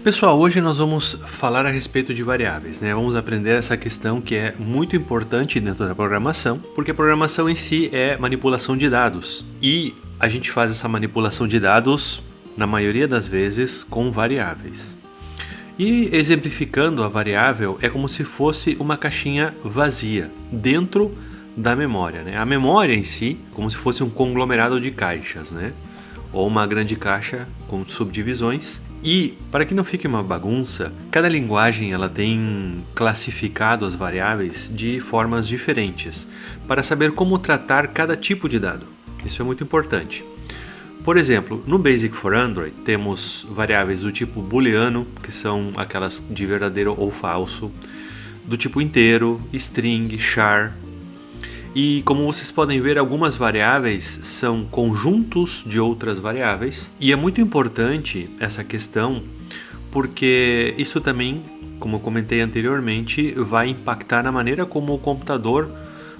Pessoal, hoje nós vamos falar a respeito de variáveis, né? Vamos aprender essa questão que é muito importante dentro da programação, porque a programação em si é manipulação de dados. E a gente faz essa manipulação de dados, na maioria das vezes, com variáveis. E exemplificando a variável, é como se fosse uma caixinha vazia dentro da memória, né? A memória em si, como se fosse um conglomerado de caixas, né? Ou uma grande caixa com subdivisões. E, para que não fique uma bagunça, cada linguagem ela tem classificado as variáveis de formas diferentes, para saber como tratar cada tipo de dado. Isso é muito importante. Por exemplo, no Basic for Android temos variáveis do tipo booleano, que são aquelas de verdadeiro ou falso, do tipo inteiro, string, char. E como vocês podem ver, algumas variáveis são conjuntos de outras variáveis. E é muito importante essa questão, porque isso também, como eu comentei anteriormente, vai impactar na maneira como o computador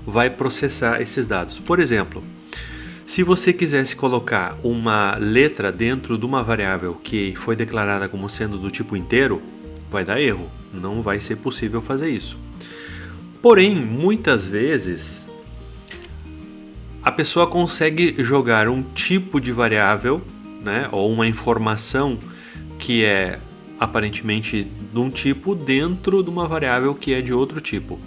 vai processar esses dados. Por exemplo, se você quisesse colocar uma letra dentro de uma variável que foi declarada como sendo do tipo inteiro, vai dar erro. Não vai ser possível fazer isso. Porém, muitas vezes a pessoa consegue jogar um tipo de variável, né, ou uma informação que é aparentemente de um tipo dentro de uma variável que é de outro tipo.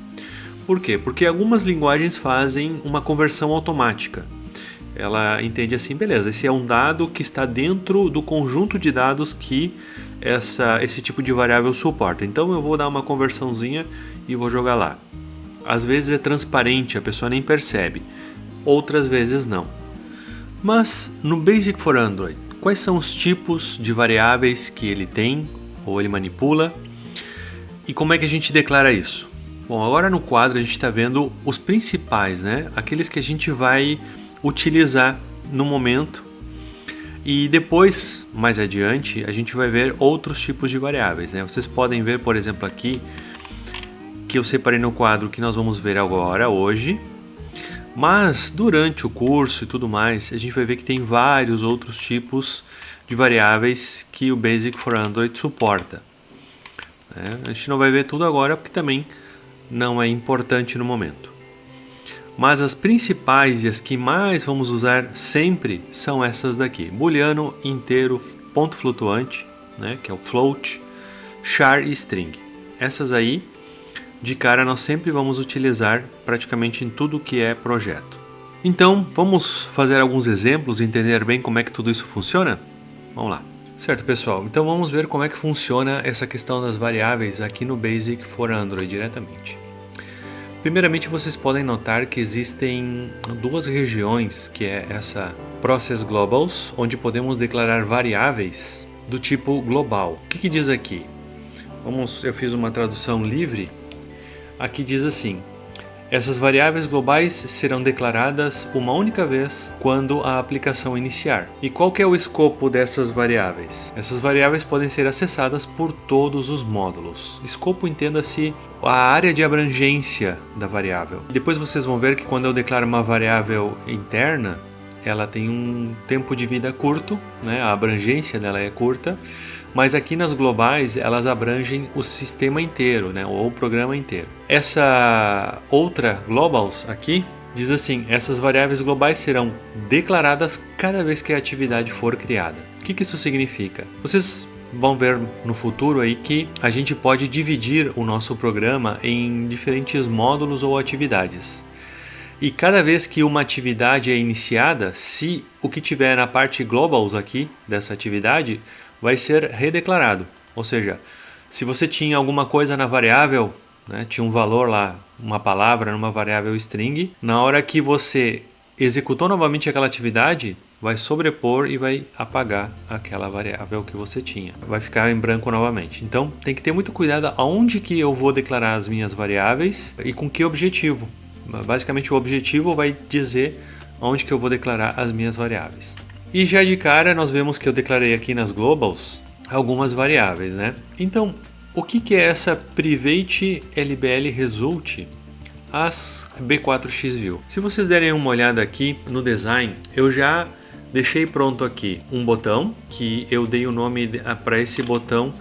Por quê? Porque algumas linguagens fazem uma conversão automática. Ela entende assim, beleza, esse é um dado que está dentro do conjunto de dados que esse tipo de variável suporta. Então eu vou dar uma conversãozinha e vou jogar lá. Às vezes é transparente, a pessoa nem percebe. Outras vezes não. Mas no Basic for Android, quais são os tipos de variáveis que ele tem ou ele manipula e como é que a gente declara isso? Bom, agora no quadro a gente está vendo os principais, né? Aqueles que a gente vai utilizar no momento e depois, mais adiante, a gente vai ver outros tipos de variáveis, né? Vocês podem ver, por exemplo, aqui que eu separei no quadro que nós vamos ver agora, hoje. Mas durante o curso e tudo mais, a gente vai ver que tem vários outros tipos de variáveis que o Basic for Android suporta. A gente não vai ver tudo agora porque também não é importante no momento. Mas as principais e as que mais vamos usar sempre são essas daqui. Booleano, inteiro, ponto flutuante, né, que é o float, char e string. Essas aí, de cara, nós sempre vamos utilizar praticamente em tudo que é projeto. Então, vamos fazer alguns exemplos e entender bem como é que tudo isso funciona? Vamos lá. Certo, pessoal? Então vamos ver como é que funciona essa questão das variáveis aqui no Basic for Android diretamente. Primeiramente, vocês podem notar que existem duas regiões, que é essa Process Globals, onde podemos declarar variáveis do tipo global. O que diz aqui? Eu fiz uma tradução livre. Aqui diz assim: essas variáveis globais serão declaradas uma única vez quando a aplicação iniciar. E qual que é o escopo dessas variáveis? Essas variáveis podem ser acessadas por todos os módulos. Escopo, entenda-se a área de abrangência da variável. Depois vocês vão ver que quando eu declaro uma variável interna, ela tem um tempo de vida curto, né? A abrangência dela é curta. Mas aqui nas globais elas abrangem o sistema inteiro, né, ou o programa inteiro. Essa outra globals aqui diz assim: essas variáveis globais serão declaradas cada vez que a atividade for criada. O que isso significa? Vocês vão ver no futuro aí que a gente pode dividir o nosso programa em diferentes módulos ou atividades. E cada vez que uma atividade é iniciada, se o que tiver na parte globals aqui dessa atividade vai ser redeclarado. Ou seja, se você tinha alguma coisa na variável, né, tinha um valor lá, uma palavra numa variável string, na hora que você executou novamente aquela atividade, vai sobrepor e vai apagar aquela variável que você tinha. Vai ficar em branco novamente. Então tem que ter muito cuidado aonde que eu vou declarar as minhas variáveis e com que objetivo. Basicamente o objetivo vai dizer onde que eu vou declarar as minhas variáveis. E já de cara nós vemos que eu declarei aqui nas globals algumas variáveis, né? Então, o que é essa private lbl result as b4xview? Se vocês derem uma olhada aqui no design, eu já deixei pronto aqui um botão que eu dei o nome para esse botão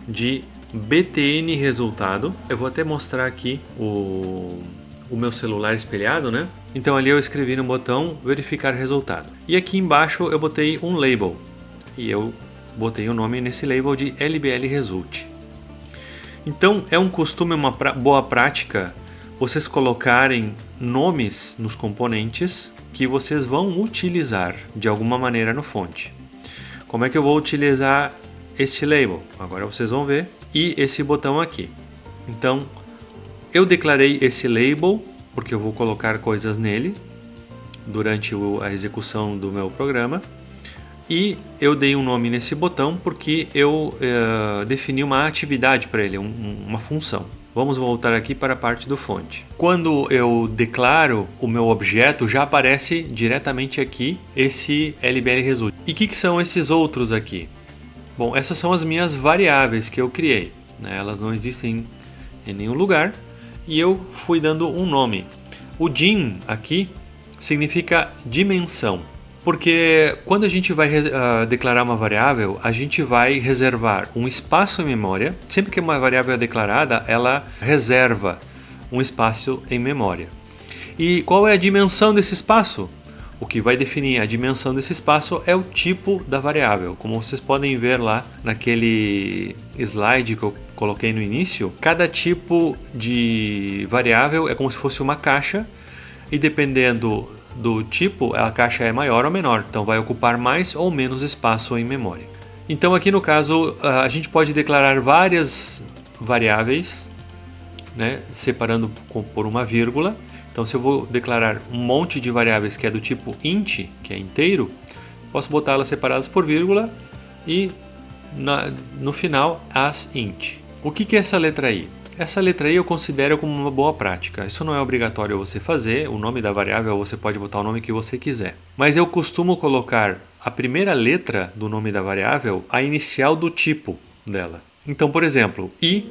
de btn resultado. Eu vou até mostrar aqui o meu celular espelhado, né? Então ali eu escrevi no botão verificar resultado. E aqui embaixo eu botei um label. E eu botei o nome nesse label de LBL Result. Então é um costume, uma boa prática, vocês colocarem nomes nos componentes que vocês vão utilizar de alguma maneira no fonte. Como é que eu vou utilizar este label? Agora vocês vão ver. E esse botão aqui. Então eu declarei esse label porque eu vou colocar coisas nele durante a execução do meu programa. E eu dei um nome nesse botão porque eu defini uma atividade para ele, uma função. Vamos voltar aqui para a parte do fonte. Quando eu declaro o meu objeto, já aparece diretamente aqui esse LBL Result. E o que são esses outros aqui? Bom, essas são as minhas variáveis que eu criei, né? Elas não existem em nenhum lugar e eu fui dando um nome. O dim aqui significa dimensão, porque quando a gente vai declarar uma variável, a gente vai reservar um espaço em memória. Sempre que uma variável é declarada, ela reserva um espaço em memória. E qual é a dimensão desse espaço? O que vai definir a dimensão desse espaço é o tipo da variável. Como vocês podem ver lá naquele slide que eu coloquei no início, cada tipo de variável é como se fosse uma caixa e dependendo do tipo, a caixa é maior ou menor, então vai ocupar mais ou menos espaço em memória. Então aqui no caso a gente pode declarar várias variáveis, né, separando por uma vírgula. Então se eu vou declarar um monte de variáveis que é do tipo int, que é inteiro, posso botá-las separadas por vírgula e no final as int. O que é essa letra I? Essa letra I eu considero como uma boa prática. Isso não é obrigatório você fazer, o nome da variável você pode botar o nome que você quiser. Mas eu costumo colocar a primeira letra do nome da variável, a inicial do tipo dela. Então, por exemplo, I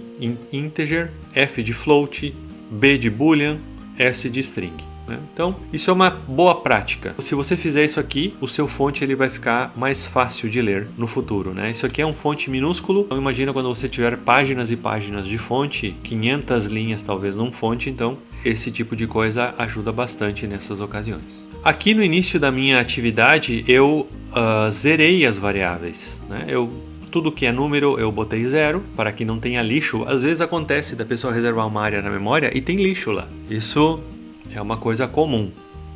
integer, F de float, B de boolean, S de string. Então, isso é uma boa prática. Se você fizer isso aqui, o seu fonte ele vai ficar mais fácil de ler no futuro, né? Isso aqui é um fonte minúsculo. Então, imagina quando você tiver páginas e páginas de fonte, 500 linhas talvez num fonte, então esse tipo de coisa ajuda bastante nessas ocasiões. Aqui no início da minha atividade, eu zerei as variáveis, né? Tudo que é número eu botei 0 para que não tenha lixo. Às vezes acontece da pessoa reservar uma área na memória e tem lixo lá. Isso é uma coisa comum,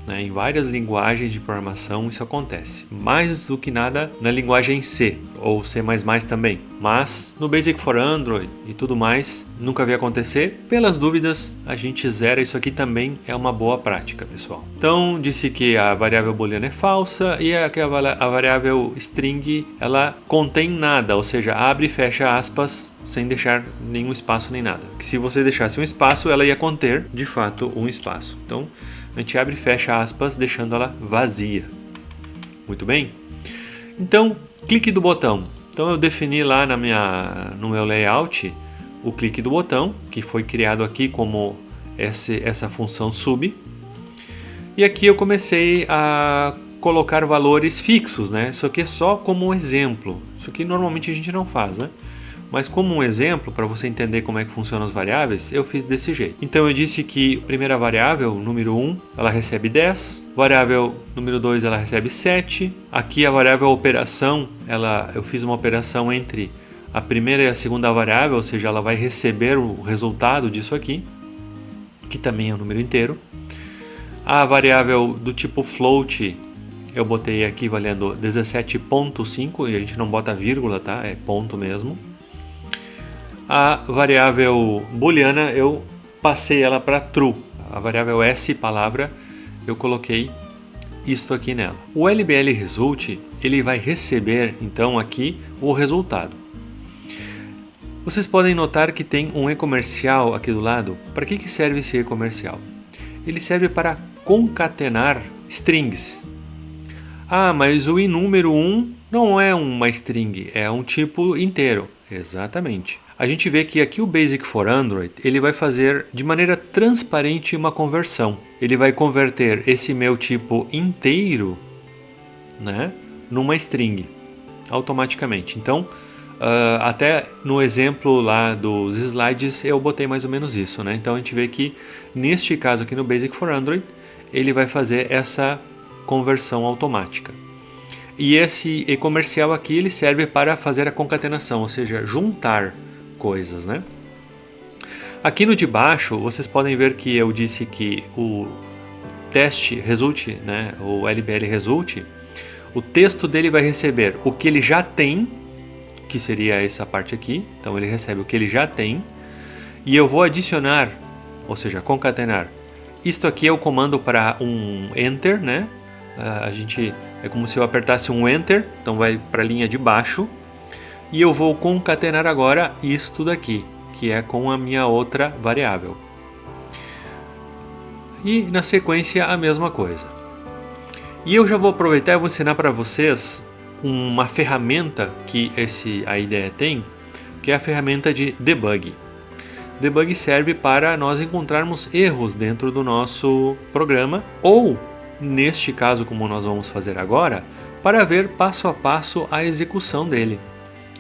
né? Em várias linguagens de programação isso acontece. Mais do que nada na linguagem C ou C++ também. Mas no Basic for Android e tudo mais, nunca vi acontecer. Pelas dúvidas, a gente zera. Isso aqui também é uma boa prática, pessoal. Então, disse que a variável booleana é falsa e a variável string, ela contém nada, ou seja, abre e fecha aspas sem deixar nenhum espaço nem nada. Que se você deixasse um espaço, ela ia conter, de fato, um espaço. Então, a gente abre e fecha aspas, deixando ela vazia. Muito bem? Então, clique do botão. Então, eu defini lá no meu layout o clique do botão, que foi criado aqui como essa função sub. E aqui eu comecei a colocar valores fixos, né? Isso aqui é só como um exemplo. Isso aqui normalmente a gente não faz, né? Mas como um exemplo, para você entender como é que funcionam as variáveis, eu fiz desse jeito. Então eu disse que a primeira variável, número 1, ela recebe 10. Variável número 2, ela recebe 7. Aqui a variável operação, eu fiz uma operação entre a primeira e a segunda variável, ou seja, ela vai receber o resultado disso aqui, que também é um número inteiro. A variável do tipo float, eu botei aqui valendo 17.5, e a gente não bota vírgula, tá? É ponto mesmo. A variável booleana eu passei ela para true. A variável s palavra eu coloquei isto aqui nela. O LBL result ele vai receber então aqui o resultado. Vocês podem notar que tem um e-comercial aqui do lado. Para que serve esse e-comercial? Ele serve para concatenar strings. Ah, mas o i número 1 não é uma string, é um tipo inteiro. Exatamente. A gente vê que aqui o Basic for Android ele vai fazer de maneira transparente uma conversão. Ele vai converter esse meu tipo inteiro, né, numa string automaticamente. Então Até no exemplo lá dos slides eu botei mais ou menos isso, né? Então a gente vê que neste caso aqui no Basic for Android ele vai fazer essa conversão automática. E esse e-comercial aqui ele serve para fazer a concatenação, ou seja, juntar coisas, né? Aqui no de baixo vocês podem ver que eu disse que o teste result, né, o LBL result, o texto dele vai receber o que ele já tem, que seria essa parte aqui. Então ele recebe o que ele já tem e eu vou adicionar, ou seja, concatenar. Isto aqui é o comando para um enter, né? É como se eu apertasse um enter, então vai para a linha de baixo e eu vou concatenar agora isto daqui, que é com a minha outra variável. E na sequência a mesma coisa. E eu já vou aproveitar e vou ensinar para vocês uma ferramenta que a IDE tem, que é a ferramenta de debug. Debug serve para nós encontrarmos erros dentro do nosso programa, ou, neste caso como nós vamos fazer agora, para ver passo a passo a execução dele.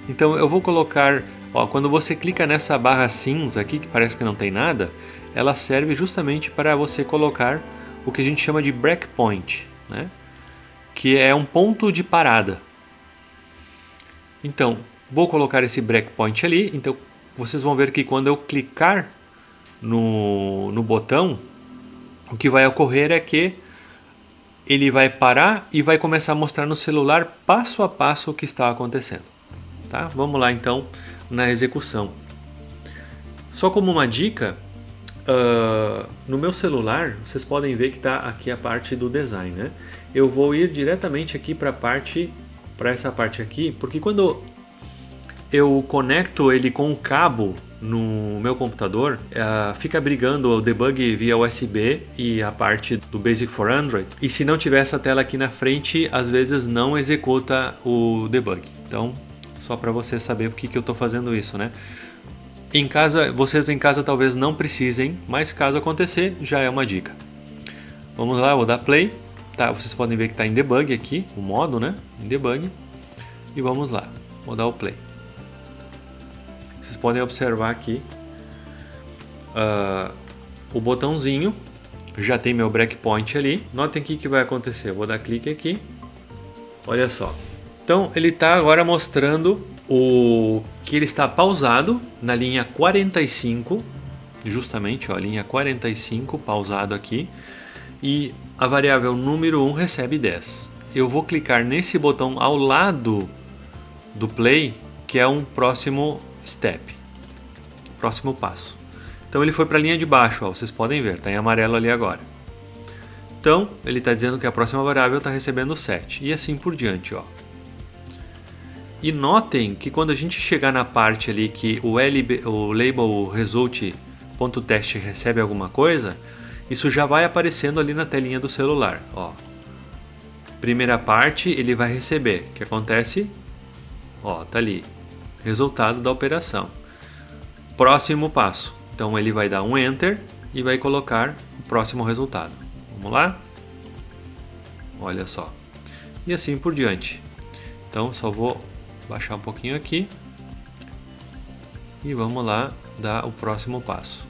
Então eu vou colocar, quando você clica nessa barra cinza aqui, que parece que não tem nada, ela serve justamente para você colocar o que a gente chama de breakpoint, né? Que é um ponto de parada. Então, vou colocar esse breakpoint ali. Então, vocês vão ver que quando eu clicar no botão, o que vai ocorrer é que ele vai parar e vai começar a mostrar no celular passo a passo o que está acontecendo. Tá? Vamos lá então na execução. Só como uma dica, no meu celular vocês podem ver que está aqui a parte do design, né? Eu vou ir diretamente aqui para essa parte aqui, porque quando eu conecto ele com o cabo no meu computador, fica brigando o debug via USB e a parte do Basic for Android, e se não tiver essa tela aqui na frente, às vezes não executa o debug. Então, só para você saber por que eu estou fazendo isso, né? Vocês em casa talvez não precisem, mas caso acontecer, já é uma dica. Vamos lá, vou dar play. Tá, vocês podem ver que está em debug aqui, o modo, né? Em debug. E vamos lá, vou dar o play. Vocês podem observar aqui o botãozinho, já tem meu breakpoint ali. Notem aqui o que vai acontecer, vou dar clique aqui. Olha só. Então ele está agora mostrando que ele está pausado na linha 45, justamente, ó, linha 45, pausado aqui, e a variável número 1 recebe 10. Eu vou clicar nesse botão ao lado do play, que é um próximo step, próximo passo. Então ele foi para a linha de baixo, ó, vocês podem ver, está em amarelo ali agora. Então ele está dizendo que a próxima variável está recebendo 7, e assim por diante, ó. E notem que quando a gente chegar na parte ali que o label result.test recebe alguma coisa, isso já vai aparecendo ali na telinha do celular. Ó. Primeira parte ele vai receber, que acontece, ó, tá ali, resultado da operação. Próximo passo, então ele vai dar um enter e vai colocar o próximo resultado. Vamos lá? Olha só. E assim por diante. Então só vou baixar um pouquinho aqui e vamos lá dar o próximo passo.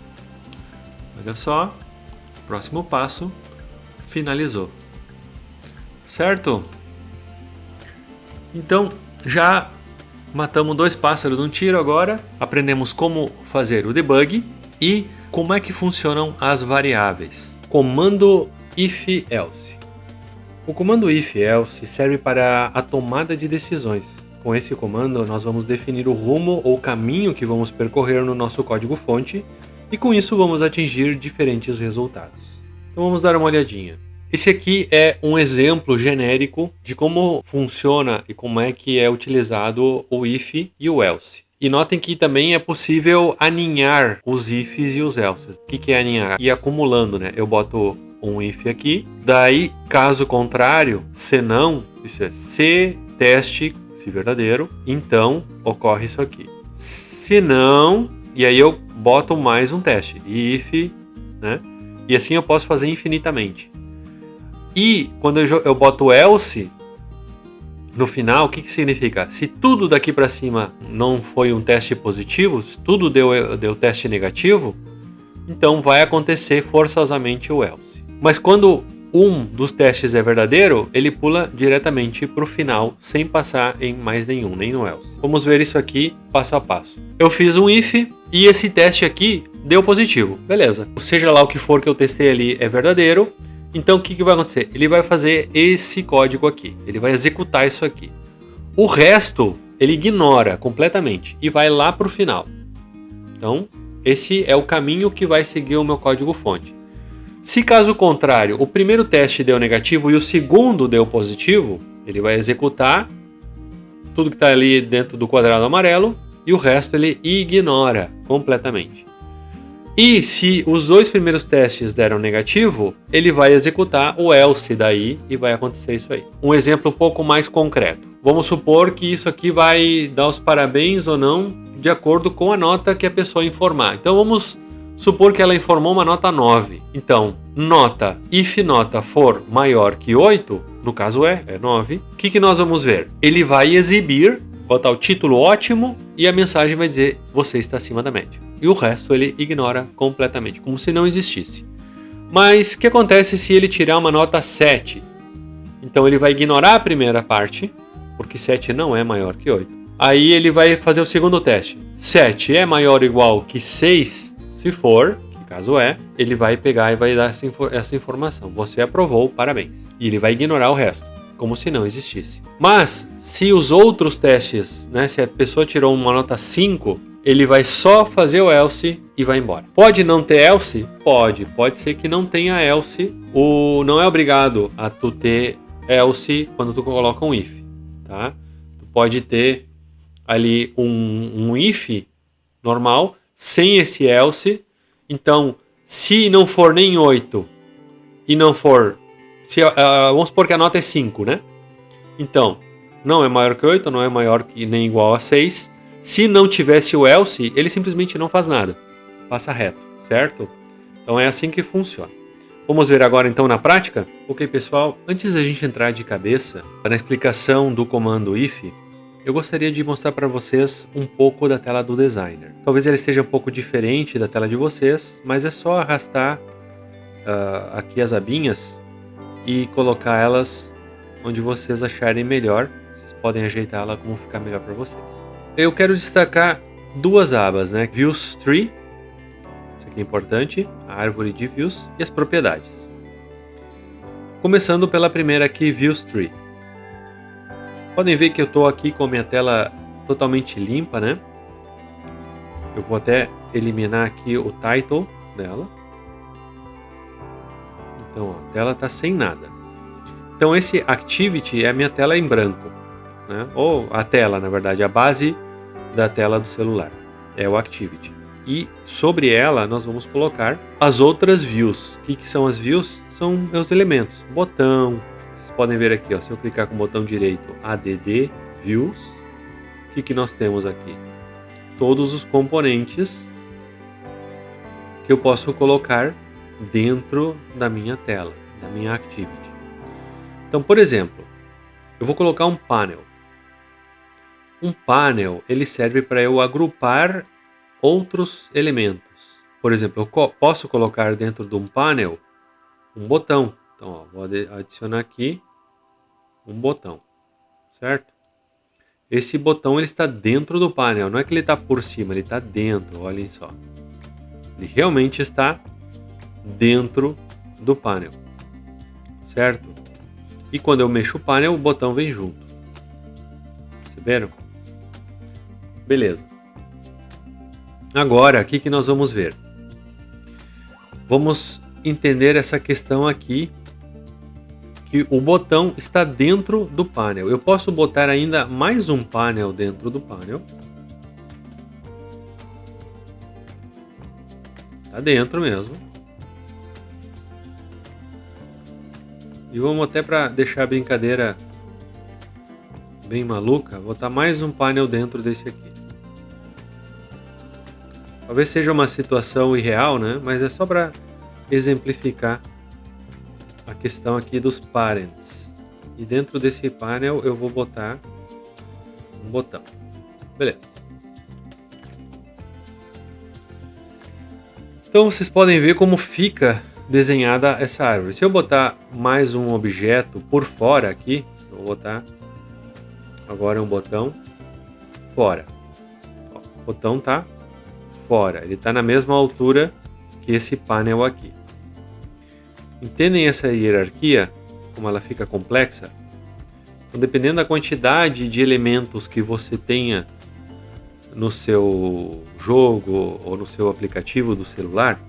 Olha só, próximo passo, finalizou, certo? Então já matamos 2 pássaros num tiro. Agora aprendemos como fazer o debug e como é que funcionam as variáveis. Comando if-else. O comando if-else serve para a tomada de decisões. Com esse comando, nós vamos definir o rumo ou caminho que vamos percorrer no nosso código-fonte e com isso vamos atingir diferentes resultados. Então vamos dar uma olhadinha. Esse aqui é um exemplo genérico de como funciona e como é que é utilizado o if e o else. E notem que também é possível aninhar os ifs e os elses. O que é aninhar? Ir acumulando, né? Eu boto um if aqui, daí caso contrário, senão, isso é se teste verdadeiro, então ocorre isso aqui. Se não, e aí eu boto mais um teste, if, né? E assim eu posso fazer infinitamente. E quando eu boto else, no final, o que significa? Se tudo daqui para cima não foi um teste positivo, se tudo deu teste negativo, então vai acontecer forçosamente o else. Mas quando um dos testes é verdadeiro, ele pula diretamente para o final, sem passar em mais nenhum, nem no else. Vamos ver isso aqui passo a passo. Eu fiz um if e esse teste aqui deu positivo. Beleza. Seja lá o que for que eu testei ali é verdadeiro. Então o que vai acontecer? Ele vai fazer esse código aqui. Ele vai executar isso aqui. O resto ele ignora completamente e vai lá para o final. Então esse é o caminho que vai seguir o meu código-fonte. Se caso contrário, o primeiro teste deu negativo e o segundo deu positivo, ele vai executar tudo que está ali dentro do quadrado amarelo e o resto ele ignora completamente. E se os dois primeiros testes deram negativo, ele vai executar o else daí e vai acontecer isso aí. Um exemplo um pouco mais concreto. Vamos supor que isso aqui vai dar os parabéns ou não de acordo com a nota que a pessoa informar. Então vamos supor que ela informou uma nota 9. Então, if nota for maior que 8, no caso é 9, o que nós vamos ver? Ele vai exibir, botar o título ótimo e a mensagem vai dizer você está acima da média. E o resto ele ignora completamente, como se não existisse. Mas o que acontece se ele tirar uma nota 7? Então ele vai ignorar a primeira parte, porque 7 não é maior que 8. Aí ele vai fazer o segundo teste. 7 é maior ou igual que 6? Se for, que caso é, ele vai pegar e vai dar essa informação. Você aprovou, parabéns. E ele vai ignorar o resto, como se não existisse. Mas, se os outros testes, né, se a pessoa tirou uma nota 5, ele vai só fazer o else e vai embora. Pode não ter else? Pode ser que não tenha else. Não é obrigado a tu ter else quando tu coloca um if, tá? Tu pode ter ali um if normal, sem esse else. Então, se não for nem 8 e não for... vamos supor que a nota é 5, né? Então, não é maior que 8, não é maior que nem igual a 6. Se não tivesse o else, ele simplesmente não faz nada. Passa reto, certo? Então é assim que funciona. Vamos ver agora então na prática? Ok, pessoal, antes da gente entrar de cabeça na explicação do comando if, eu gostaria de mostrar para vocês um pouco da tela do designer. Talvez ela esteja um pouco diferente da tela de vocês, mas é só arrastar aqui as abinhas e colocar elas onde vocês acharem melhor. Vocês podem ajeitá-la como ficar melhor para vocês. Eu quero destacar duas abas, né? Views Tree, isso aqui é importante, a árvore de views e as propriedades. Começando pela primeira aqui, Views Tree. Podem ver que eu estou aqui com a minha tela totalmente limpa, né? Eu vou até eliminar aqui o title dela. Então, a tela está sem nada. Então, esse Activity é a minha tela em branco, né? Ou a tela, na verdade, a base da tela do celular. É o Activity. E sobre ela, nós vamos colocar as outras views. O que são as views? São os elementos. Botão. Podem ver aqui, ó, se eu clicar com o botão direito ADD Views, o que nós temos aqui? Todos os componentes que eu posso colocar dentro da minha tela, da minha Activity. Então, por exemplo, eu vou colocar um panel. Um panel, ele serve para eu agrupar outros elementos. Por exemplo, eu posso colocar dentro de um panel um botão. Então, ó, vou adicionar aqui um botão, certo? Esse botão ele está dentro do painel, não é que ele está por cima, ele está dentro, olhem só. Ele realmente está dentro do painel, certo? E quando eu mexo o painel, o botão vem junto. Perceberam? Beleza. Agora, o que nós vamos ver? Vamos entender essa questão aqui, que o botão está dentro do painel. Eu posso botar ainda mais um painel dentro do painel. Está dentro mesmo. E vamos até para deixar a brincadeira bem maluca, botar mais um painel dentro desse aqui. Talvez seja uma situação irreal, né? Mas é só para exemplificar a questão aqui dos parents. E dentro desse panel eu vou botar um botão. Beleza. Então vocês podem ver como fica desenhada essa árvore. Se eu botar mais um objeto por fora aqui, eu vou botar agora um botão fora. Ó, o botão tá fora, ele tá na mesma altura que esse painel aqui. Entendem essa hierarquia? Como ela fica complexa? Então, dependendo da quantidade de elementos que você tenha no seu jogo ou no seu aplicativo do celular,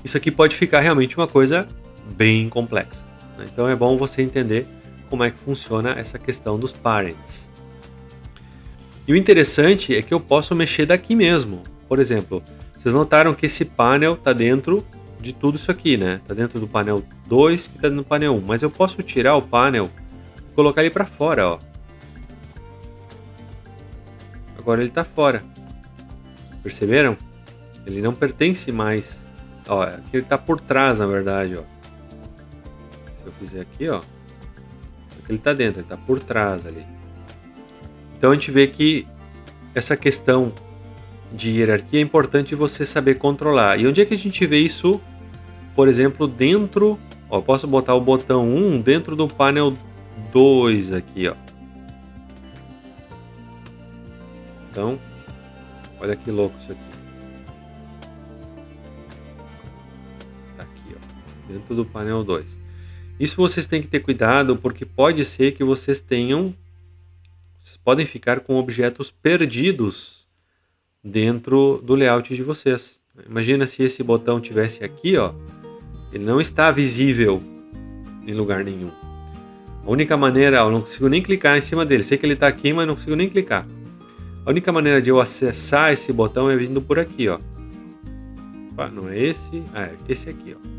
isso aqui pode ficar realmente uma coisa bem complexa, né? Então é bom você entender como é que funciona essa questão dos parents. E o interessante é que eu posso mexer daqui mesmo. Por exemplo, vocês notaram que esse painel está dentro de tudo isso aqui, né? Está dentro do painel 2 e está dentro do painel 1. Mas eu posso tirar o painel e colocar ele para fora, ó. Agora ele está fora. Perceberam? Ele não pertence mais. Ó, aqui ele está por trás, na verdade, ó. Se eu fizer aqui, ó, ele está dentro, ele está por trás ali. Então a gente vê que essa questão de hierarquia é importante você saber controlar. E onde é que a gente vê isso? Por exemplo, dentro... Ó, posso botar o botão 1 dentro do painel 2 aqui, ó. Então, olha que louco isso aqui. Tá aqui, ó, dentro do painel 2. Isso vocês têm que ter cuidado, porque pode ser que vocês podem ficar com objetos perdidos dentro do layout de vocês. Imagina se esse botão tivesse aqui, ó, ele não está visível em lugar nenhum. A única maneira, eu não consigo nem clicar em cima dele. Sei que ele está aqui, mas não consigo nem clicar. A única maneira de eu acessar esse botão é vindo por aqui, ó. Opa, não é esse? Ah, é esse aqui, ó.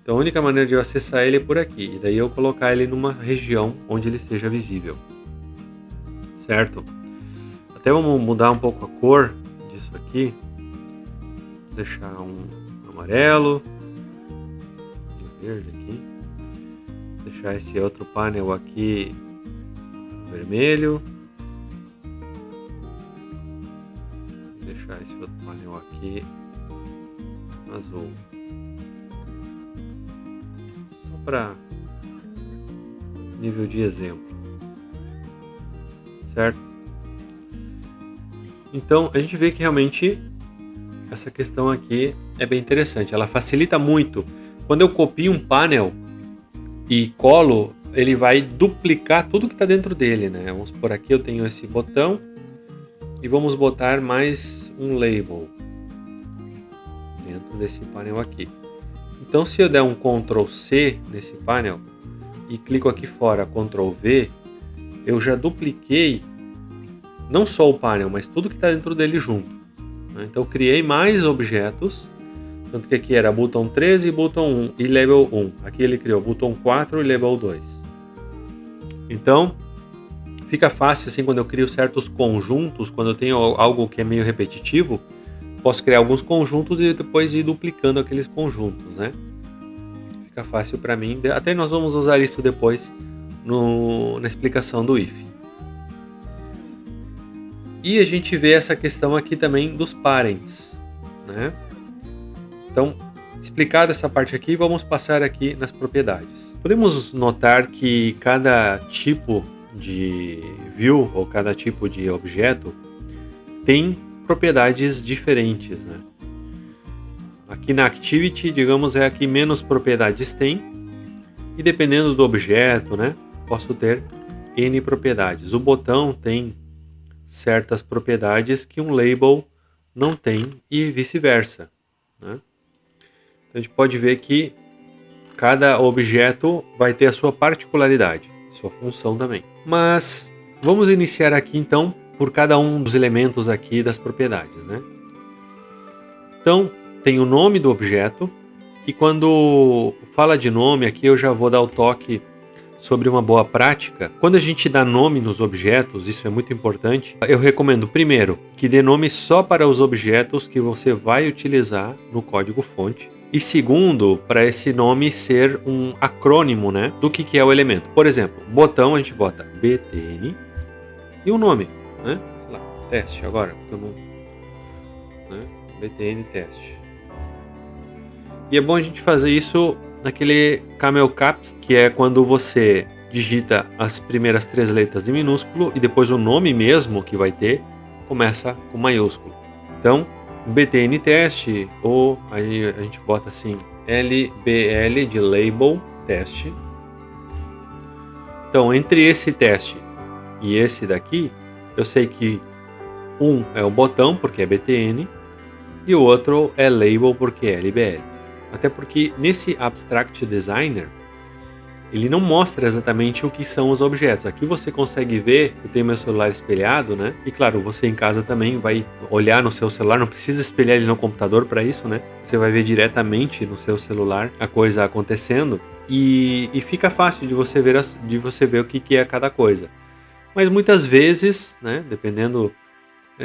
Então a única maneira de eu acessar ele é por aqui. E daí eu colocar ele numa região onde ele esteja visível. Certo? Até vamos mudar um pouco a cor disso aqui. Deixar um amarelo. Um verde aqui. Deixar esse outro painel aqui vermelho. Deixar esse outro painel aqui azul. Só para nível de exemplo. Certo? Então a gente vê que realmente essa questão aqui é bem interessante. Ela facilita muito. Quando eu copio um painel e colo, ele vai duplicar tudo que está dentro dele, né? Vamos por aqui, eu tenho esse botão e vamos botar mais um label dentro desse painel aqui. Então se eu der um Ctrl C nesse painel e clico aqui fora, Ctrl V, eu já dupliquei não só o painel, mas tudo que está dentro dele junto, né? Então eu criei mais objetos, tanto que aqui era botão 13, botão 1 e label 1. Aqui ele criou botão 4 e label 2. Então fica fácil assim quando eu crio certos conjuntos, quando eu tenho algo que é meio repetitivo, posso criar alguns conjuntos e depois ir duplicando aqueles conjuntos, né? Fica fácil para mim. Até nós vamos usar isso depois na explicação do if. E a gente vê essa questão aqui também dos parents, né? Então, explicada essa parte aqui, vamos passar aqui nas propriedades. Podemos notar que cada tipo de view ou cada tipo de objeto tem propriedades diferentes, né? Aqui na Activity, digamos, é a que menos propriedades tem, e dependendo do objeto, né, posso ter N propriedades. O botão tem certas propriedades que um label não tem e vice-versa, né? Então a gente pode ver que cada objeto vai ter a sua particularidade, sua função também. Mas vamos iniciar aqui então por cada um dos elementos aqui das propriedades, né? Então tem o nome do objeto, e quando fala de nome aqui eu já vou dar o toque sobre uma boa prática. Quando a gente dá nome nos objetos, isso é muito importante, eu recomendo primeiro que dê nome só para os objetos que você vai utilizar no código fonte. E segundo, para esse nome ser um acrônimo, né, do que é o elemento. Por exemplo, botão a gente bota BTN e o nome, né? Sei lá, teste agora, porque eu não, né? BTN teste. E é bom a gente fazer isso naquele Camel Caps, que é quando você digita as primeiras 3 letras em minúsculo e depois o nome mesmo que vai ter começa com maiúsculo. Então, BTN teste, ou aí a gente bota assim LBL de label teste. Então, entre esse teste e esse daqui, eu sei que um é o botão porque é BTN e o outro é label porque é LBL. Até porque nesse Abstract Designer ele não mostra exatamente o que são os objetos. Aqui você consegue ver, eu tenho meu celular espelhado, né? E claro, você em casa também vai olhar no seu celular, não precisa espelhar ele no computador para isso, né? Você vai ver diretamente no seu celular a coisa acontecendo e fica fácil de você ver o que é cada coisa. Mas muitas vezes, né, dependendo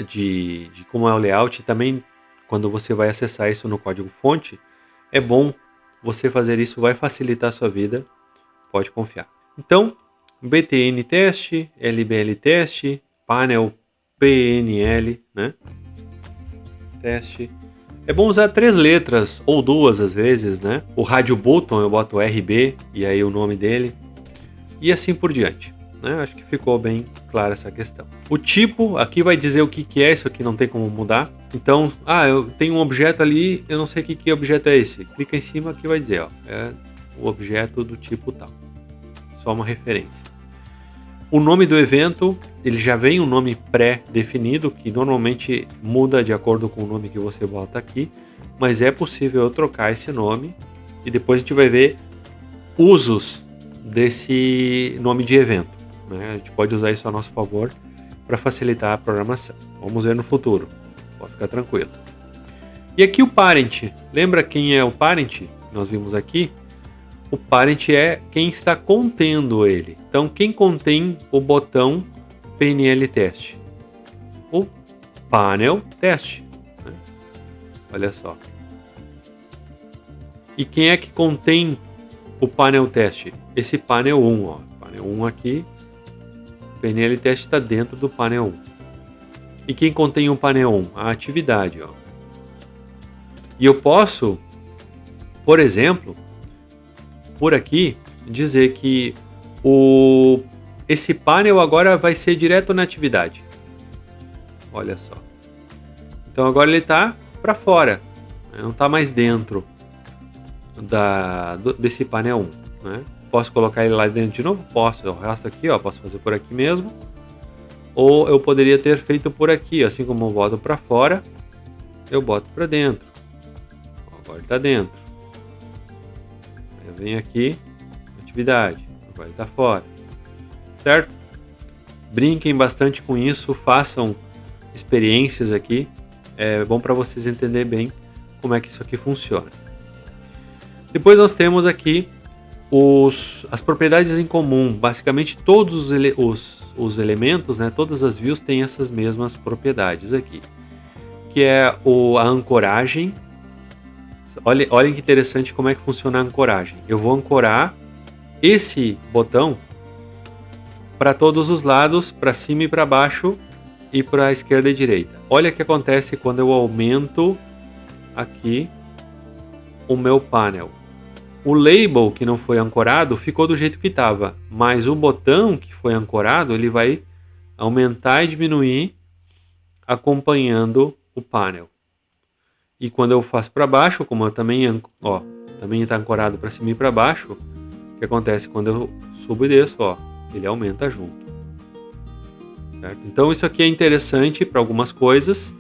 de como é o layout, também quando você vai acessar isso no código-fonte, é bom você fazer isso, vai facilitar a sua vida. Pode confiar. Então, BTN teste, LBL teste, panel PNL, né? Teste. É bom usar 3 letras ou 2 às vezes, né? O rádio button eu boto RB e aí o nome dele e assim por diante, né? Acho que ficou bem clara essa questão. O tipo aqui vai dizer o que é, isso aqui não tem como mudar. Então, eu tenho um objeto ali, eu não sei que objeto é esse. Clica em cima que vai dizer, ó, é o objeto do tipo tal. Só uma referência. O nome do evento, ele já vem um nome pré-definido, que normalmente muda de acordo com o nome que você bota aqui, mas é possível eu trocar esse nome e depois a gente vai ver usos desse nome de evento, né? A gente pode usar isso a nosso favor para facilitar a programação. Vamos ver no futuro, pode ficar tranquilo. E aqui o parent, lembra quem é o parent? Nós vimos aqui. O parent é quem está contendo ele. Então, quem contém o botão PNL teste? O panel teste, né? Olha só. E quem é que contém o panel teste? Esse panel 1, ó. Panel 1 aqui. PNL teste está dentro do panel 1. E quem contém o panel 1? A atividade, ó. E eu posso, por exemplo, por aqui, dizer que esse panel agora vai ser direto na atividade. Olha só. Então agora ele está para fora, não está mais dentro desse panel 1. Né? Posso colocar ele lá dentro de novo? Posso. Eu arrasto aqui, ó, posso fazer por aqui mesmo. Ou eu poderia ter feito por aqui, assim como eu boto para fora, eu boto para dentro. Agora ele está dentro. Eu venho aqui, atividade, agora ele está fora, certo? Brinquem bastante com isso, façam experiências aqui, é bom para vocês entenderem bem como é que isso aqui funciona. Depois nós temos aqui as propriedades em comum, basicamente todos os elementos, né, todas as views têm essas mesmas propriedades aqui, que é a ancoragem. Olhem que interessante como é que funciona a ancoragem. Eu vou ancorar esse botão para todos os lados, para cima e para baixo e para a esquerda e direita. Olha o que acontece quando eu aumento aqui o meu panel. O label que não foi ancorado ficou do jeito que estava, mas o botão que foi ancorado ele vai aumentar e diminuir acompanhando o panel. E quando eu faço para baixo, como eu também está ancorado para cima e para baixo, o que acontece quando eu subo e desço, ó, ele aumenta junto. Certo? Então isso aqui é interessante para algumas coisas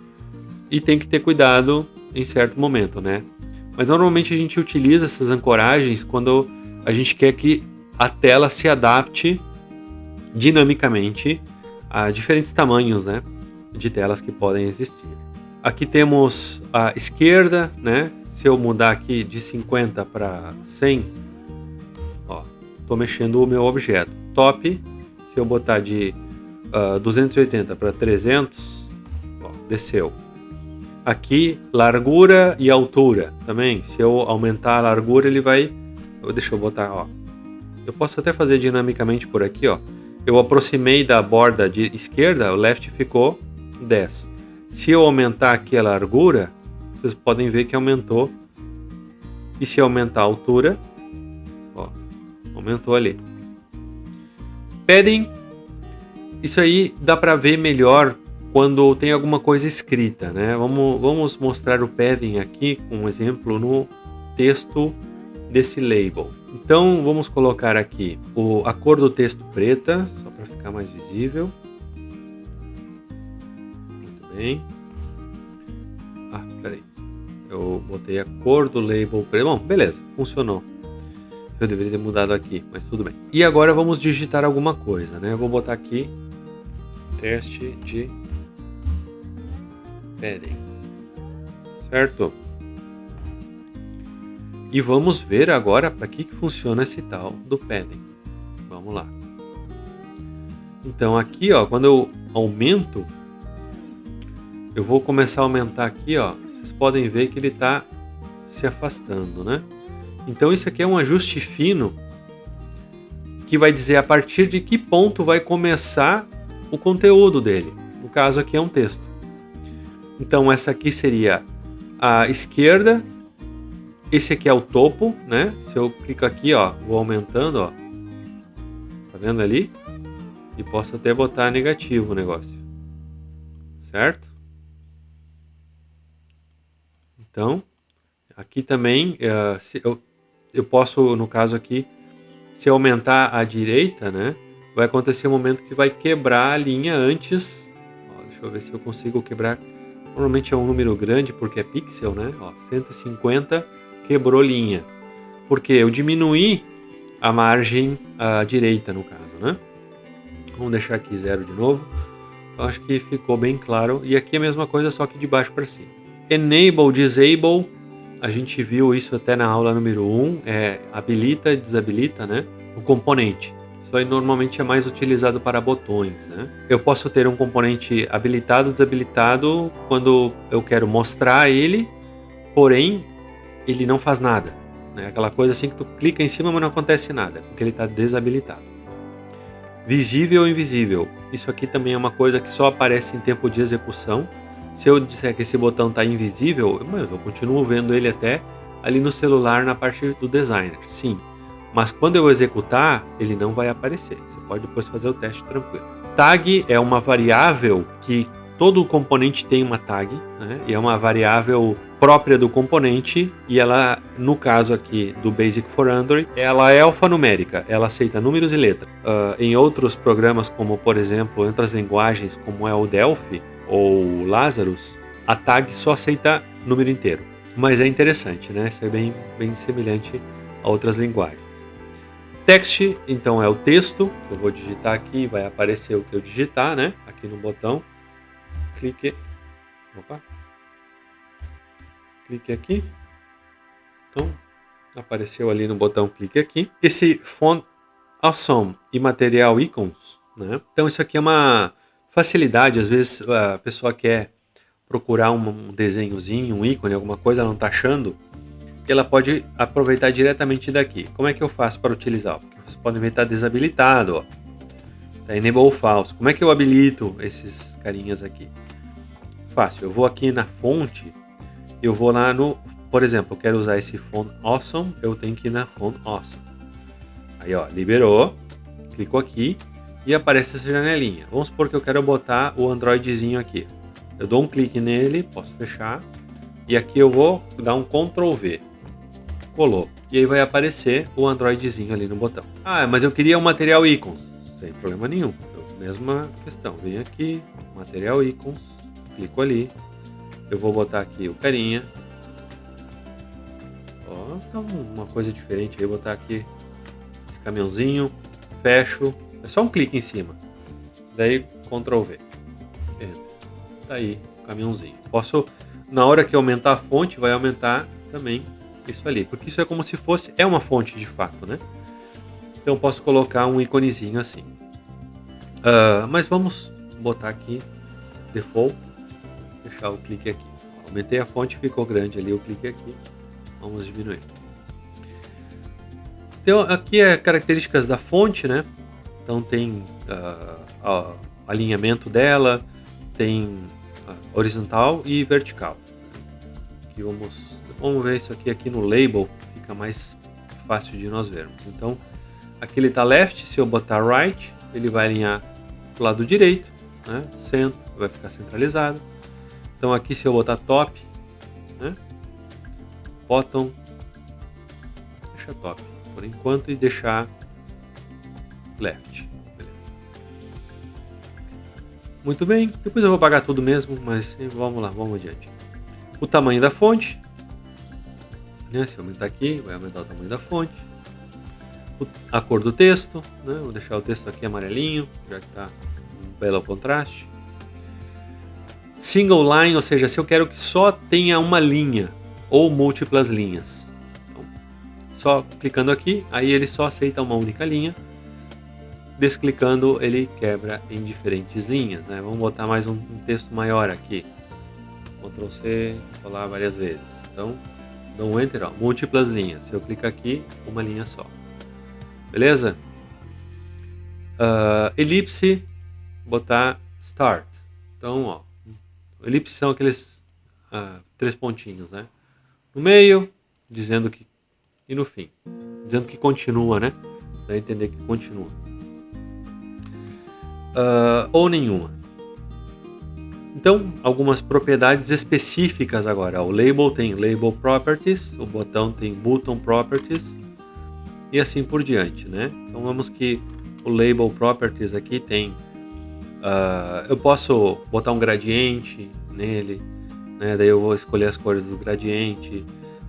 e tem que ter cuidado em certo momento, né? Mas normalmente a gente utiliza essas ancoragens quando a gente quer que a tela se adapte dinamicamente a diferentes tamanhos, né, de telas que podem existir. Aqui temos a esquerda, né? Se eu mudar aqui de 50 para 100, ó, estou mexendo o meu objeto. Top, se eu botar de 280 para 300, ó, desceu. Aqui, largura e altura também. Se eu aumentar a largura, ele vai... Deixa eu botar, ó. Eu posso até fazer dinamicamente por aqui, ó. Eu aproximei da borda de esquerda, o left ficou 10. Se eu aumentar aqui a largura, vocês podem ver que aumentou. E se eu aumentar a altura, ó, aumentou ali. Padding, isso aí dá para ver melhor quando tem alguma coisa escrita, né? Vamos mostrar o padding aqui com um exemplo no texto desse label. Então vamos colocar aqui a cor do texto preta, só para ficar mais visível. Muito bem. Peraí. Eu botei a cor do label preto. Bom, beleza, funcionou. Eu deveria ter mudado aqui, mas tudo bem. E agora vamos digitar alguma coisa, né? Eu vou botar aqui teste de padding, certo? E vamos ver agora para que funciona esse tal do padding. Vamos lá. Então aqui, ó, quando eu aumento, eu vou começar a aumentar aqui, ó. Vocês podem ver que ele está se afastando, né? Então isso aqui é um ajuste fino que vai dizer a partir de que ponto vai começar o conteúdo dele. No caso aqui é um texto. Então essa aqui seria a esquerda. Esse aqui é o topo, né? Se eu clico aqui, ó, vou aumentando, ó. Tá vendo ali? E posso até botar negativo o negócio. Certo? Então, aqui também, eu posso, no caso aqui, se eu aumentar à direita, né? Vai acontecer um momento que vai quebrar a linha antes. Ó, deixa eu ver se eu consigo quebrar. Normalmente é um número grande porque é pixel, né? Ó, 150 quebrou linha. Porque eu diminuí a margem à direita, no caso, né? Vamos deixar aqui 0 de novo. Então acho que ficou bem claro. E aqui é a mesma coisa, só que de baixo para cima. Enable, disable. A gente viu isso até na aula número 1. Habilita e desabilita, né? O componente. Isso aí normalmente é mais utilizado para botões, né? Eu posso ter um componente habilitado, desabilitado quando eu quero mostrar ele, porém ele não faz nada, né? Aquela coisa assim que tu clica em cima, mas não acontece nada, porque ele está desabilitado. Visível ou invisível. Isso aqui também é uma coisa que só aparece em tempo de execução. Se eu disser que esse botão está invisível, eu continuo vendo ele até ali no celular na parte do designer, sim. Mas quando eu executar, ele não vai aparecer. Você pode depois fazer o teste tranquilo. Tag é uma variável que todo componente tem uma tag, né? E é uma variável própria do componente, e ela, no caso aqui do Basic for Android, ela é alfanumérica, ela aceita números e letras. Em outros programas, como por exemplo, em outras linguagens, como é o Delphi ou o Lazarus, a tag só aceita número inteiro. Mas é interessante, né? Isso é bem semelhante a outras linguagens. Text, então é o texto, que eu vou digitar aqui, vai aparecer o que eu digitar, né? Aqui no botão. Clique aqui. Então, apareceu ali no botão clique aqui. Esse Font Awesome e Material Icons, né? Então isso aqui é uma facilidade, às vezes a pessoa quer procurar um desenhozinho, um ícone, alguma coisa, ela não está achando, e ela pode aproveitar diretamente daqui. Como é que eu faço para utilizar? Porque vocês podem ver que está desabilitado, ó. Tá Enable False. Como é que eu habilito esses carinhas aqui? Fácil, eu vou aqui na fonte, eu vou lá no, por exemplo, eu quero usar esse Font Awesome, eu tenho que ir na Font Awesome. Aí ó, liberou, clico aqui e aparece essa janelinha. Vamos supor que eu quero botar o Androidzinho aqui. Eu dou um clique nele, posso fechar, e aqui eu vou dar um Ctrl V. Colou. E aí vai aparecer o Androidzinho ali no botão. Ah, mas eu queria o Material Icons. Sem problema nenhum. Mesma questão. Vem aqui, Material Icons, clico ali. Eu vou botar aqui o carinha. Ó, tá uma coisa diferente aí. Vou botar aqui esse caminhãozinho. Fecho. É só um clique em cima. Daí, Ctrl V. Tá aí o caminhãozinho. Posso, na hora que aumentar a fonte, vai aumentar também isso ali, porque isso é como se fosse, é uma fonte de fato, né? Então posso colocar um iconezinho assim. Mas vamos botar aqui default, deixar o clique aqui. aumentei a fonte, ficou grande ali, eu cliquei aqui. Vamos diminuir. Então aqui é características da fonte, né? Então tem alinhamento dela, tem horizontal e vertical. Aqui vamos ver isso aqui no label, fica mais fácil de nós vermos. Então aqui ele está left, se eu botar right, ele vai alinhar do lado direito, né? Centro, vai ficar centralizado. Então aqui se eu botar top, né? Bottom, deixa top por enquanto e deixar left. Beleza. Muito bem, depois eu vou apagar tudo mesmo, mas vamos lá, vamos adiante. O tamanho da fonte, né? Se eu aumentar aqui, vai aumentar o tamanho da fonte. A cor do texto, né? Vou deixar o texto aqui amarelinho, já que está um belo contraste. Single line, ou seja, se eu quero que só tenha uma linha ou múltiplas linhas. Então, só clicando aqui, aí ele só aceita uma única linha. Desclicando, ele quebra em diferentes linhas, né? Vamos botar mais um texto maior aqui. Ctrl C, colar várias vezes. Então, dou um Enter, ó, múltiplas linhas. Se eu clicar aqui, uma linha só. Beleza? Elipse, botar Start. Então, ó, elipse são aqueles 3 pontinhos, né? No meio, dizendo que... E no fim, dizendo que continua, né? Dá a entender que continua. Ou nenhuma. Então, algumas propriedades específicas agora. O label tem Label Properties, o botão tem Button Properties e assim por diante, né? Então, vamos que o Label Properties aqui tem... eu posso botar um gradiente nele, né? Daí eu vou escolher as cores do gradiente,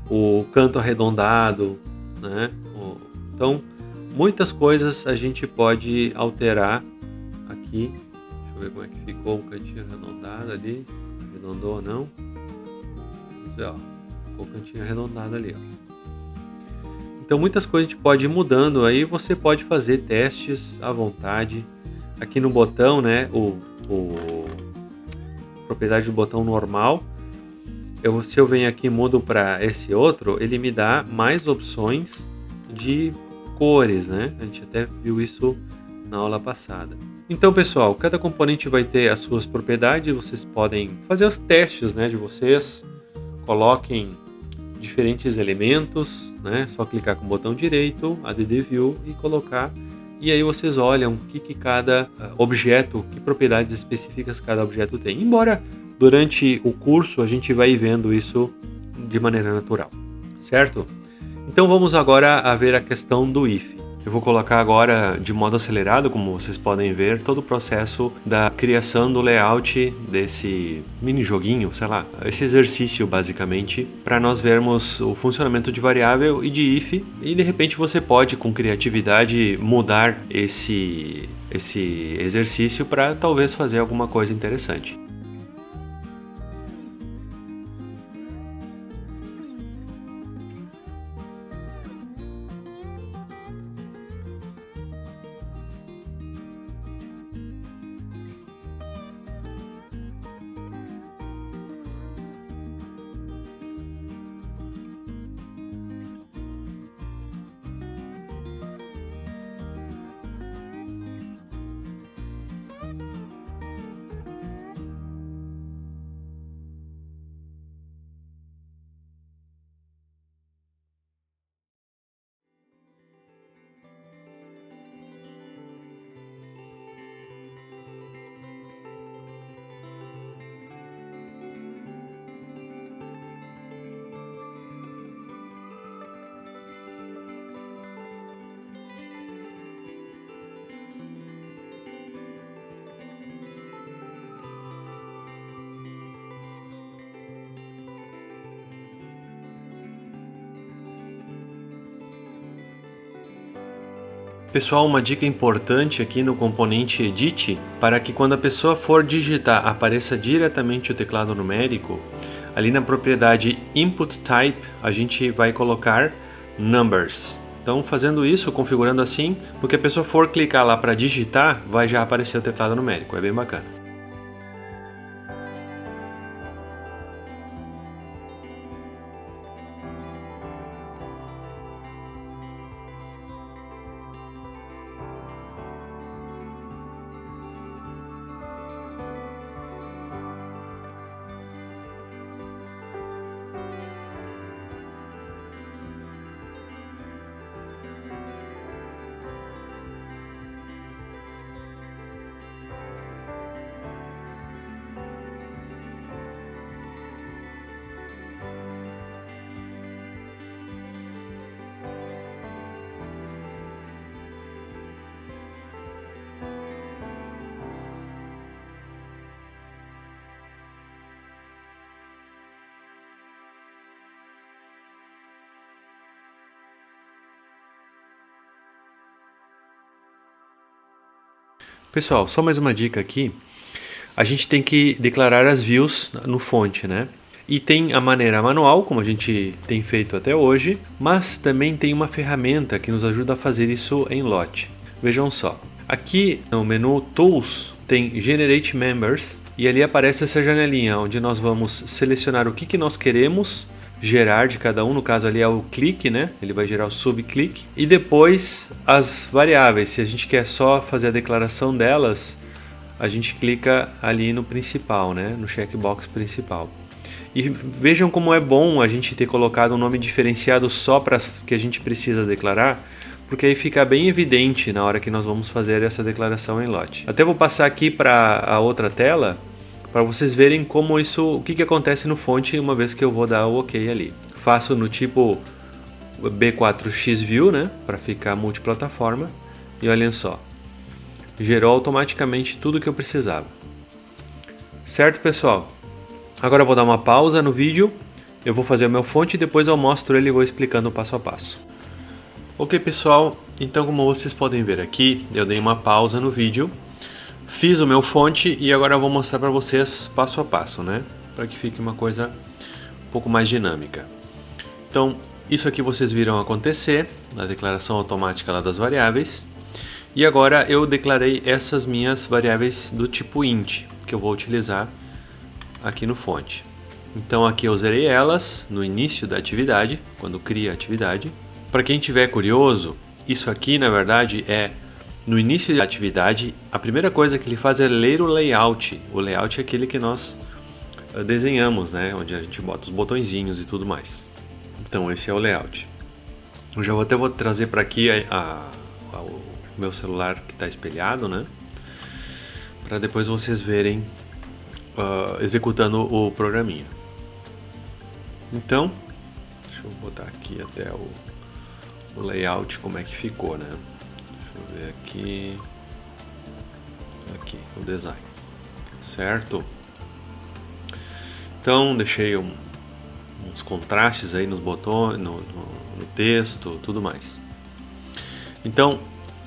o canto arredondado, né? Então, muitas coisas a gente pode alterar aqui. Deixa eu ver como é que ficou o cantinho arredondado ali. Arredondou ou não? Vamos ver, ó. Ficou o cantinho arredondado ali, ó. Então muitas coisas a gente pode ir mudando aí. Você pode fazer testes à vontade. Aqui no botão, né? Propriedade do botão normal. Se eu venho aqui e mudo para esse outro, ele me dá mais opções de cores, né? A gente até viu isso na aula passada. Então, pessoal, cada componente vai ter as suas propriedades. Vocês podem fazer os testes, né, de vocês. Coloquem diferentes elementos, né? Só clicar com o botão direito, Add View e colocar. E aí vocês olham que cada objeto, que propriedades específicas cada objeto tem. Embora durante o curso a gente vai vendo isso de maneira natural, certo? Então vamos agora a ver a questão do if. Eu vou colocar agora de modo acelerado, como vocês podem ver, todo o processo da criação do layout desse mini joguinho, sei lá, esse exercício basicamente, para nós vermos o funcionamento de variável e de if, e de repente você pode, com criatividade, mudar esse exercício para talvez fazer alguma coisa interessante. Pessoal, uma dica importante aqui no componente Edit, para que quando a pessoa for digitar apareça diretamente o teclado numérico, ali na propriedade Input Type a gente vai colocar Numbers. Então fazendo isso, configurando assim, porque a pessoa for clicar lá para digitar, vai já aparecer o teclado numérico, é bem bacana. Pessoal, só mais uma dica aqui. A gente tem que declarar as views no fonte, né? E tem a maneira manual, como a gente tem feito até hoje, mas também tem uma ferramenta que nos ajuda a fazer isso em Lot. Vejam só, aqui no menu Tools tem Generate Members e ali aparece essa janelinha onde nós vamos selecionar o que nós queremos gerar de cada um, no caso ali é o clique, né? Ele vai gerar o subclique e depois as variáveis, se a gente quer só fazer a declaração delas, a gente clica ali no principal, né? No checkbox principal. E vejam como é bom a gente ter colocado um nome diferenciado só para as que a gente precisa declarar, porque aí fica bem evidente na hora que nós vamos fazer essa declaração em Lot. Até vou passar aqui para a outra tela, para vocês verem como isso, o que acontece no fonte uma vez que eu vou dar o OK ali. Faço no tipo B4XView, né? Para ficar multiplataforma. E olhem só, gerou automaticamente tudo que eu precisava. Certo, pessoal? Agora eu vou dar uma pausa no vídeo, eu vou fazer o meu fonte e depois eu mostro ele e vou explicando passo a passo. Ok, pessoal, então como vocês podem ver aqui, eu dei uma pausa no vídeo, fiz o meu fonte e agora eu vou mostrar para vocês passo a passo, né? Para que fique uma coisa um pouco mais dinâmica. Então, isso aqui vocês viram acontecer, na declaração automática lá das variáveis. E agora eu declarei essas minhas variáveis do tipo int, que eu vou utilizar aqui no fonte. Então aqui eu zerei elas no início da atividade, quando cria a atividade. Para quem tiver curioso, isso aqui na verdade é no início da atividade, a primeira coisa que ele faz é ler o layout. O layout é aquele que nós desenhamos, né? Onde a gente bota os botõezinhos e tudo mais. Então esse é o layout. Eu já vou trazer para aqui o meu celular que está espelhado, né? Para depois vocês verem executando o programinha. Então, deixa eu botar aqui até o layout como é que ficou, né? Deixa eu ver aqui o design, certo? Então deixei uns contrastes aí nos botões, no texto, tudo mais. Então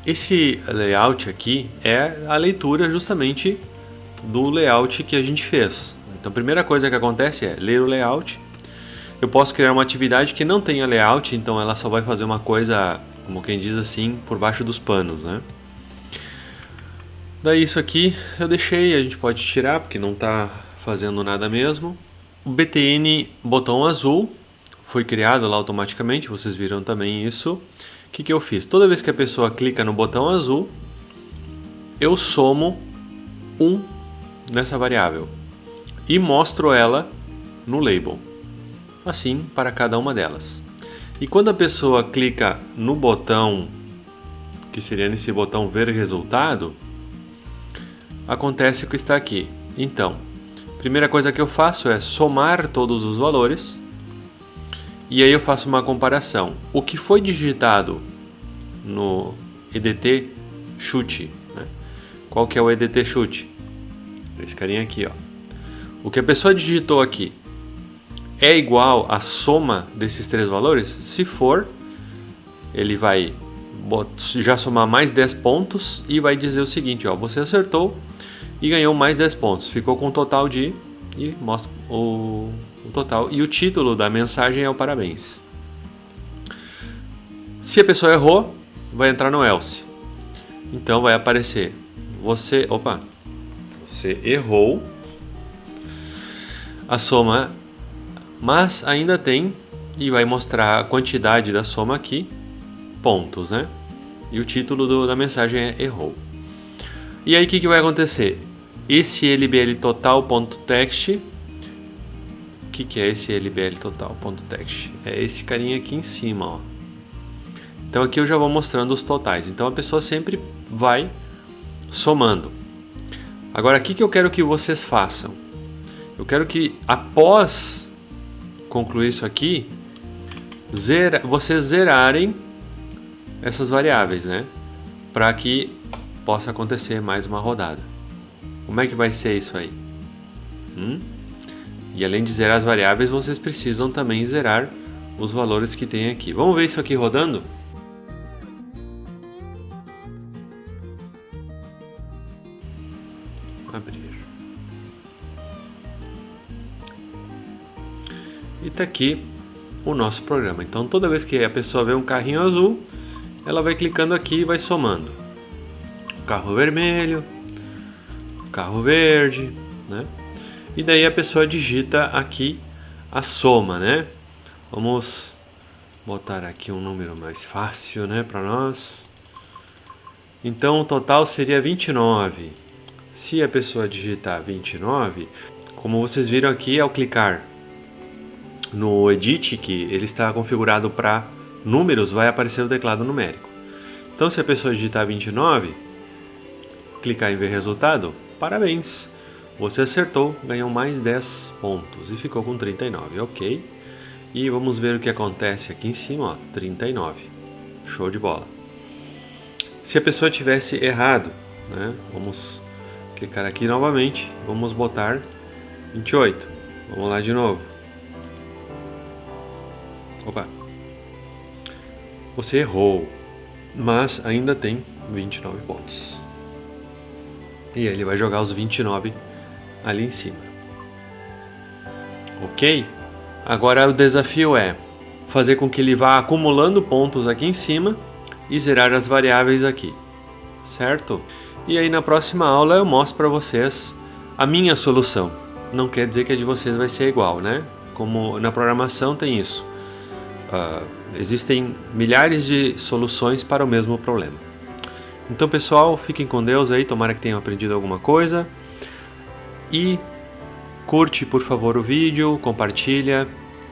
esse layout aqui é a leitura justamente do layout que a gente fez. Então a primeira coisa que acontece é ler o layout. Eu posso criar uma atividade que não tenha layout, então ela só vai fazer uma coisa, como quem diz assim, por baixo dos panos, né? Daí isso aqui eu deixei, a gente pode tirar porque não está fazendo nada mesmo. O btn botão azul foi criado lá automaticamente, vocês viram também isso. O que eu fiz? Toda vez que a pessoa clica no botão azul, eu somo 1 nessa variável e mostro ela no label, assim para cada uma delas. E quando a pessoa clica no botão, que seria nesse botão ver resultado, acontece o que está aqui. Então, a primeira coisa que eu faço é somar todos os valores e aí eu faço uma comparação. O que foi digitado no EDT chute, né? Qual que é o EDT chute? Esse carinha aqui, ó. O que a pessoa digitou aqui é igual à soma desses três valores? Se for, ele vai já somar mais 10 pontos e vai dizer o seguinte, ó, você acertou e ganhou mais 10 pontos. Ficou com um total de... e mostra o total. E o título da mensagem é o parabéns. Se a pessoa errou, vai entrar no else. Então vai aparecer, você errou a soma, mas ainda tem, e vai mostrar a quantidade da soma aqui, pontos, né? E o título da mensagem é errou. E aí o que vai acontecer? Esse LBL total.text, o que é esse LBL total.text? É esse carinha aqui em cima, ó. Então aqui eu já vou mostrando os totais. Então a pessoa sempre vai somando. Agora, o que eu quero que vocês façam? Eu quero que após concluir isso aqui, vocês zerarem essas variáveis, né? Para que possa acontecer mais uma rodada. Como é que vai ser isso aí? E além de zerar as variáveis, vocês precisam também zerar os valores que tem aqui. Vamos ver isso aqui rodando? E tá aqui o nosso programa. Então toda vez que a pessoa vê um carrinho azul, ela vai clicando aqui e vai somando. Carro vermelho, carro verde, né? E daí a pessoa digita aqui a soma, né? Vamos botar aqui um número mais fácil, né, para nós. Então o total seria 29. Se a pessoa digitar 29, como vocês viram aqui ao clicar no Edit, que ele está configurado para números, vai aparecer o teclado numérico. Então se a pessoa digitar 29, clicar em ver resultado, parabéns! Você acertou, ganhou mais 10 pontos e ficou com 39, ok? E vamos ver o que acontece aqui em cima, ó, 39. Show de bola. Se a pessoa tivesse errado, né? Vamos clicar aqui novamente, vamos botar 28. Vamos lá de novo. Opa! Você errou, mas ainda tem 29 pontos. E ele vai jogar os 29 ali em cima. Ok? Agora o desafio é fazer com que ele vá acumulando pontos aqui em cima e zerar as variáveis aqui, certo? E aí na próxima aula eu mostro para vocês a minha solução. Não quer dizer que a de vocês vai ser igual, né? Como na programação tem isso. Existem milhares de soluções para o mesmo problema. Então pessoal, fiquem com Deus aí, tomara que tenham aprendido alguma coisa. E curte por favor o vídeo, compartilha,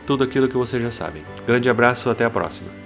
tudo aquilo que vocês já sabem. Grande abraço, até a próxima.